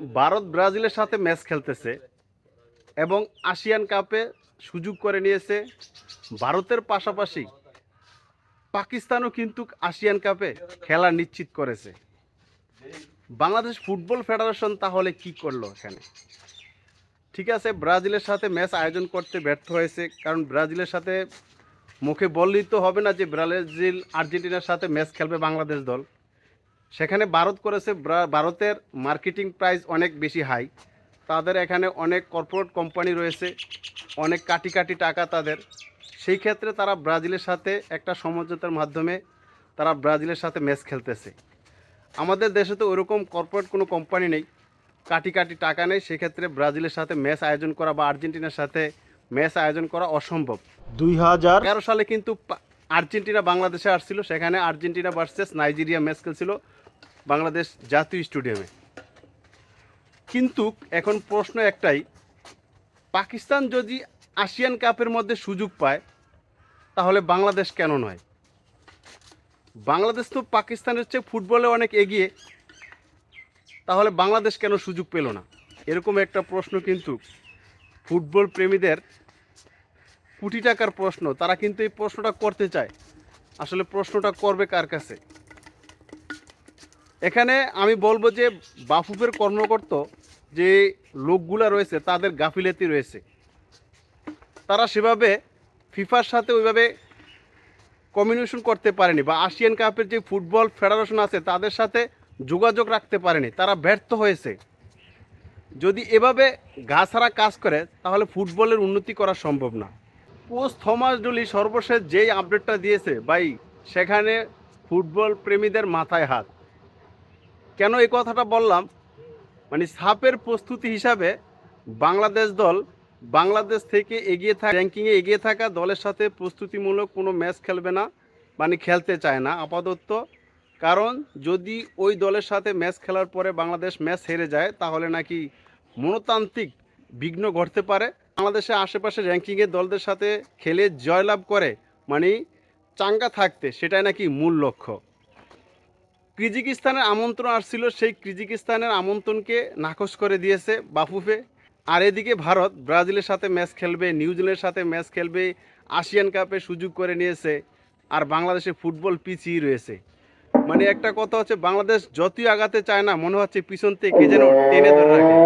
ভারত ব্রাজিলের সাথে ম্যাচ খেলতেছে এবং আসিয়ান কাপে সুযোগ করে নিয়েছে। ভারতের পাশাপাশি পাকিস্তানও কিন্তু আসিয়ান কাপে খেলা নিশ্চিত করেছে। বাংলাদেশ ফুটবল ফেডারেশন তাহলে কি করলো এখানে? ঠিক আছে, ব্রাজিলের সাথে ম্যাচ আয়োজন করতে ব্যর্থ হয়েছে, কারণ ব্রাজিলের সাথে মুখে বললেই তো হবে না যে ব্রাজিল আর্জেন্টিনার সাথে ম্যাচ খেলবে বাংলাদেশ দল। সেখানে ভারত করেছে, ভারতের মার্কেটিং প্রাইস অনেক বেশি হাই। তাদের এখানে অনেক কর্পোরেট কোম্পানি রয়েছে, অনেক কাটি কাটি টাকা তাদের। সেই ক্ষেত্রে তারা ব্রাজিলের সাথে একটা সমঝোতার মাধ্যমে তারা ব্রাজিলের সাথে ম্যাচ খেলতেছে। আমাদের দেশে তো ওরকম কর্পোরেট কোনো কোম্পানি নেই, কাটি কাটি টাকা নেই। সেক্ষেত্রে ব্রাজিলের সাথে ম্যাচ আয়োজন করা বা আর্জেন্টিনার সাথে ম্যাচ আয়োজন করা অসম্ভব। 2011 সালে কিন্তু আর্জেন্টিনা বাংলাদেশে আসছিল, সেখানে আর্জেন্টিনা ভার্সেস নাইজেরিয়া ম্যাচ খেলছিল বাংলাদেশ জাতীয় স্টেডিয়ামে। কিন্তু এখন প্রশ্ন একটাই, পাকিস্তান যদি আসিয়ান কাপের মধ্যে সুযোগ পায় তাহলে বাংলাদেশ কেন নয়? বাংলাদেশ তো পাকিস্তানের চেয়ে ফুটবলে অনেক এগিয়ে, তাহলে বাংলাদেশ কেন সুযোগ পেল না? এরকম একটা প্রশ্ন কিন্তু ফুটবল প্রেমীদের কোটি টাকার প্রশ্ন। তারা কিন্তু এই প্রশ্নটা করতে চায়। আসলে প্রশ্নটা করবে কার কাছে? এখানে আমি বলবো যে বাফুফের কর্মকর্তা যে লোকগুলা রয়েছে তাদের গাফিলতি রয়েছে। তারা সেভাবে ফিফার সাথে ওইভাবে কমিউনিকেশন করতে পারেনি, বা আসিয়ান কাপের যে ফুটবল ফেডারেশন আছে তাদের সাথে যোগাযোগ রাখতে পারেনি। তারা ব্যর্থ হয়েছে। যদি এভাবে গা ছাড়া কাজ করে তাহলে ফুটবলের উন্নতি করা সম্ভব না। কোচ থমাস ডুলি সর্বশেষ যেই আপডেটটা দিয়েছে ভাই, সেখানে ফুটবল প্রেমীদের মাথায় হাত। কেন এই কথাটা বললাম, মানে সাপের প্রস্তুতি হিসাবে বাংলাদেশ দল বাংলাদেশ থেকে এগিয়ে থাকা, র্যাঙ্কিংয়ে এগিয়ে থাকা দলের সাথে প্রস্তুতিমূলক কোনো ম্যাচ খেলবে না, মানে খেলতে চায় না আপাতত। কারণ যদি ওই দলের সাথে ম্যাচ খেলার পরে বাংলাদেশ ম্যাচ হেরে যায় তাহলে নাকি মনস্তান্ত্রিক বিঘ্ন ঘটতে পারে। বাংলাদেশের আশেপাশে র্যাঙ্কিংয়ের দলদের সাথে খেলে জয়লাভ করে মানে চাঙ্গা থাকতে, সেটাই নাকি মূল লক্ষ্য। কিরগিজস্তানের আমন্ত্রণ আসছিল, সেই কিরগিজস্তানের আমন্ত্রণকে নাকচ করে দিয়েছে বাফুফে। আর এদিকে ভারত ব্রাজিলের সাথে ম্যাচ খেলবে, নিউজিল্যান্ডের সাথে ম্যাচ খেলবে, আসিয়ান কাপে সুযোগ করে নিয়েছে, আর বাংলাদেশে ফুটবল পিছিয়ে রয়েছে। মানে একটা কথা হচ্ছে, বাংলাদেশ যতই আগাতে চায় না, মনে হচ্ছে পিছন থেকে কে যেন টেনে ধরে রাখে।